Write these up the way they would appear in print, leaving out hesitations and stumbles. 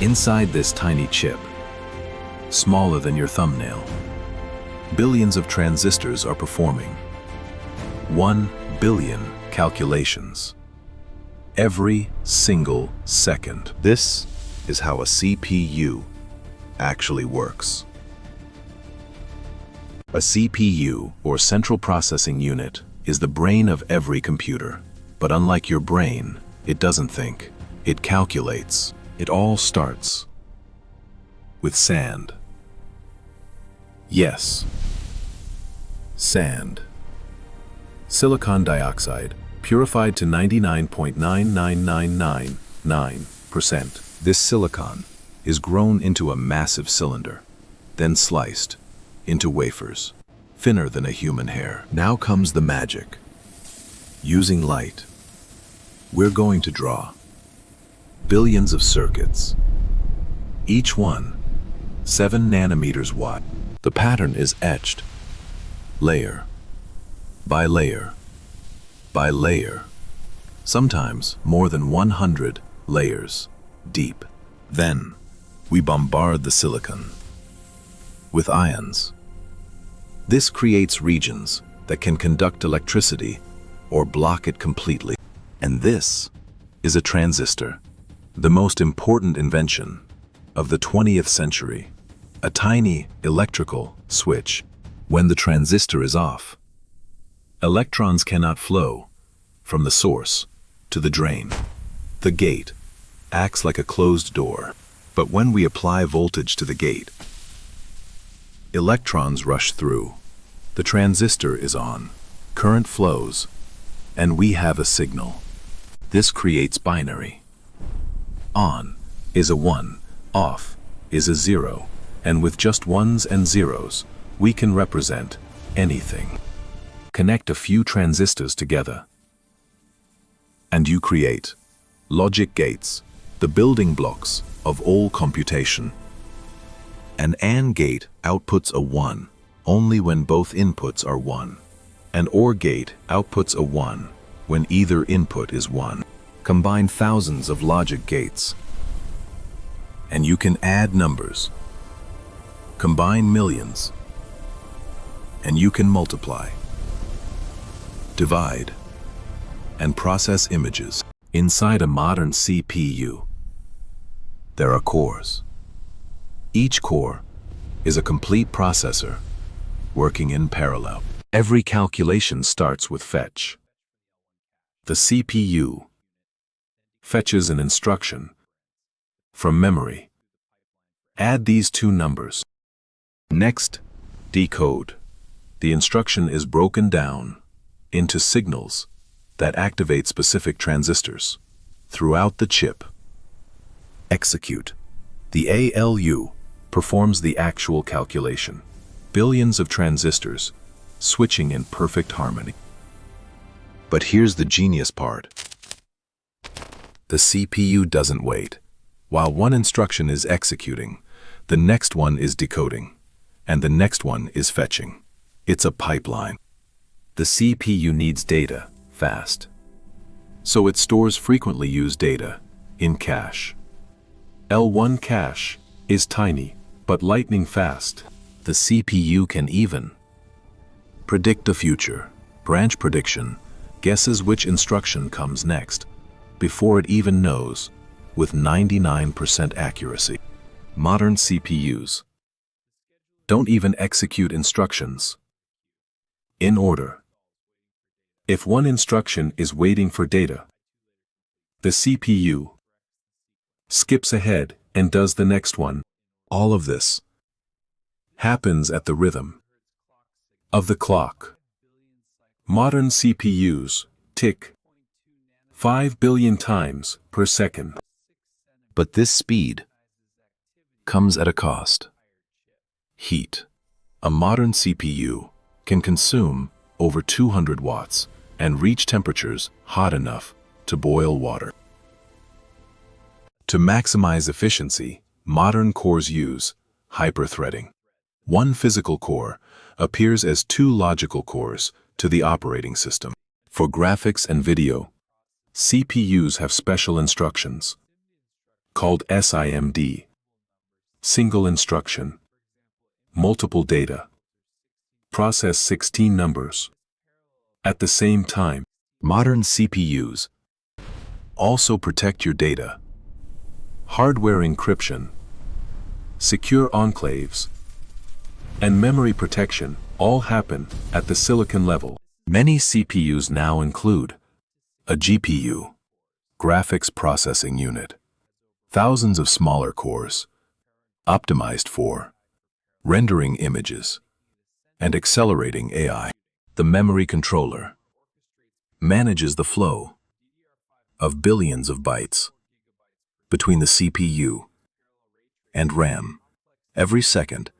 Inside this tiny chip, smaller than your thumbnail, billions of transistors are performing 1 billion calculations every single second. This is how a CPU actually works. A CPU, or Central Processing Unit, is the brain of every computer. But unlike your brain, it doesn't think, it calculates. It all starts with sand. Yes, sand. Silicon dioxide, purified to 99.99999%. This silicon is grown into a massive cylinder, then sliced into wafers, thinner than a human hair. Now comes the magic. Using light, we're going to draw billions of circuits, each one 7 nanometers wide. The pattern is etched, layer by layer by layer, sometimes more than 100 layers deep. Then, we bombard the silicon with ions. This creates regions that can conduct electricity or block it completely. And this is a transistor, the most important invention of the 20th century. A tiny electrical switch. When the transistor is off, electrons cannot flow from the source to the drain. The gate acts like a closed door. But when we apply voltage to the gate, electrons rush through. The transistor is on, current flows, and we have a signal. This creates binary. On is a 1, off is a 0, and with just ones and zeros, we can represent anything. Connect a few transistors together, and you create logic gates, the building blocks of all computation. An AND gate outputs a 1 only when both inputs are 1. An OR gate outputs a 1 when either input is 1. Combine thousands of logic gates, and you can add numbers. Combine millions, and you can multiply, divide, and process images. Inside a modern CPU, there are cores. Each core is a complete processor working in parallel. Every calculation starts with fetch. The CPU fetches an instruction from memory. Add these two numbers. Next, decode. The instruction is broken down into signals that activate specific transistors throughout the chip. Execute. The ALU performs the actual calculation. Billions of transistors switching in perfect harmony. But here's the genius part. The CPU doesn't wait. While one instruction is executing, the next one is decoding, and the next one is fetching. It's a pipeline. The CPU needs data fast, so it stores frequently used data in cache. L1 cache is tiny, but lightning fast. The CPU can even predict the future. Branch prediction guesses which instruction comes next before it even knows, with 99% accuracy. Modern CPUs don't even execute instructions in order. If one instruction is waiting for data, the CPU skips ahead and does the next one. All of this happens at the rhythm of the clock. Modern CPUs tick 5 billion times per second. But this speed comes at a cost. Heat. A modern CPU can consume over 200 watts and reach temperatures hot enough to boil water. To maximize efficiency, modern cores use hyperthreading. One physical core appears as 2 logical cores to the operating system. For graphics and video, CPUs have special instructions called SIMD. Single instruction. Multiple data. Process 16 numbers. At the same time, modern CPUs also protect your data. Hardware encryption, secure enclaves, and memory protection all happen at the silicon level. Many CPUs now include a GPU, graphics processing unit, thousands of smaller cores, optimized for rendering images and accelerating AI. The memory controller manages the flow of billions of bytes between the CPU and RAM every second.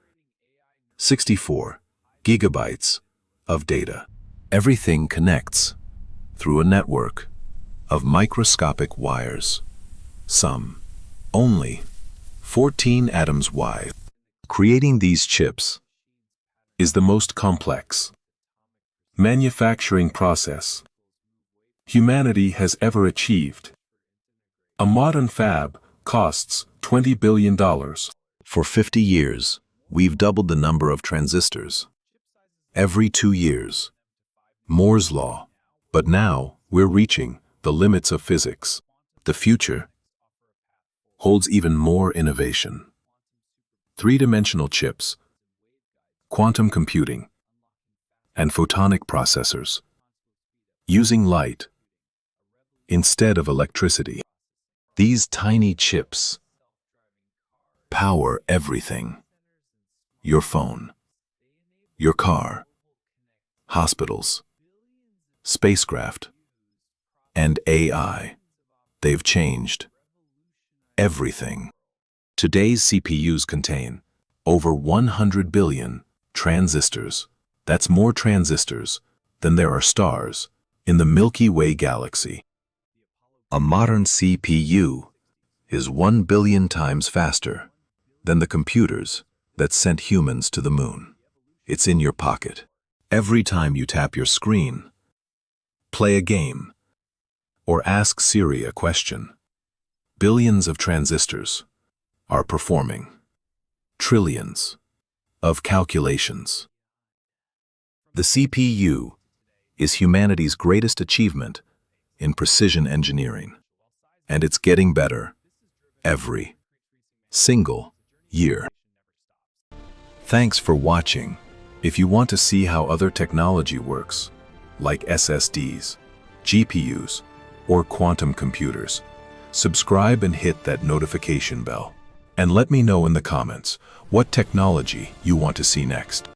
64 gigabytes of data. Everything connects through a network of microscopic wires, some only 14 atoms wide. Creating these chips is the most complex manufacturing process humanity has ever achieved. A modern fab costs $20 billion. For 50 years, we've doubled the number of transistors. Every 2 years. Moore's law. But now, we're reaching the limits of physics. The future holds even more innovation. Three-dimensional chips, quantum computing, and photonic processors, using light instead of electricity. These tiny chips power everything. Your phone, your car, hospitals, spacecraft, and AI. They've changed everything. Today's CPUs contain over 100 billion transistors. That's more transistors than there are stars in the Milky Way galaxy. A modern CPU is 1 billion times faster than the computers that sent humans to the moon. It's in your pocket. Every time you tap your screen, play a game, or ask Siri a question, billions of transistors are performing trillions of calculations. The CPU is humanity's greatest achievement in precision engineering, and it's getting better every single year. Thanks for watching. If you want to see how other technology works, like SSDs, GPUs, or quantum computers, subscribe and hit that notification bell. And let me know in the comments what technology you want to see next.